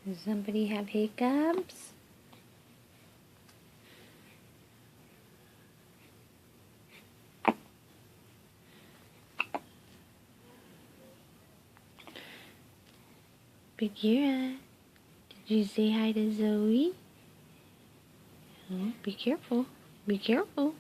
Does somebody have hiccups? Bagheera, did you say hi to Zoe? Oh, be careful. Be careful.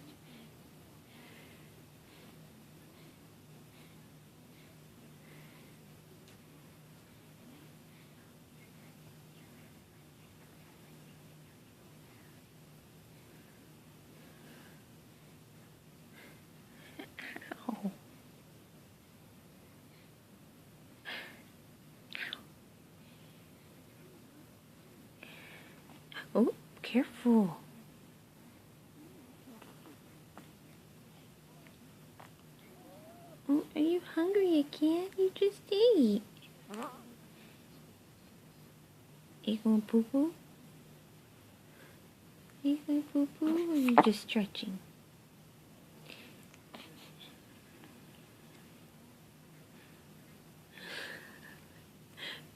Ow. Oh, careful. Oh, are you hungry again? You just ate. You gonna poo poo? You gonna poo poo or you just stretching?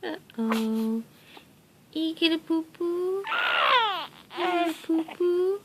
Uh-oh. You gonna poo poo? You gonna poo poo?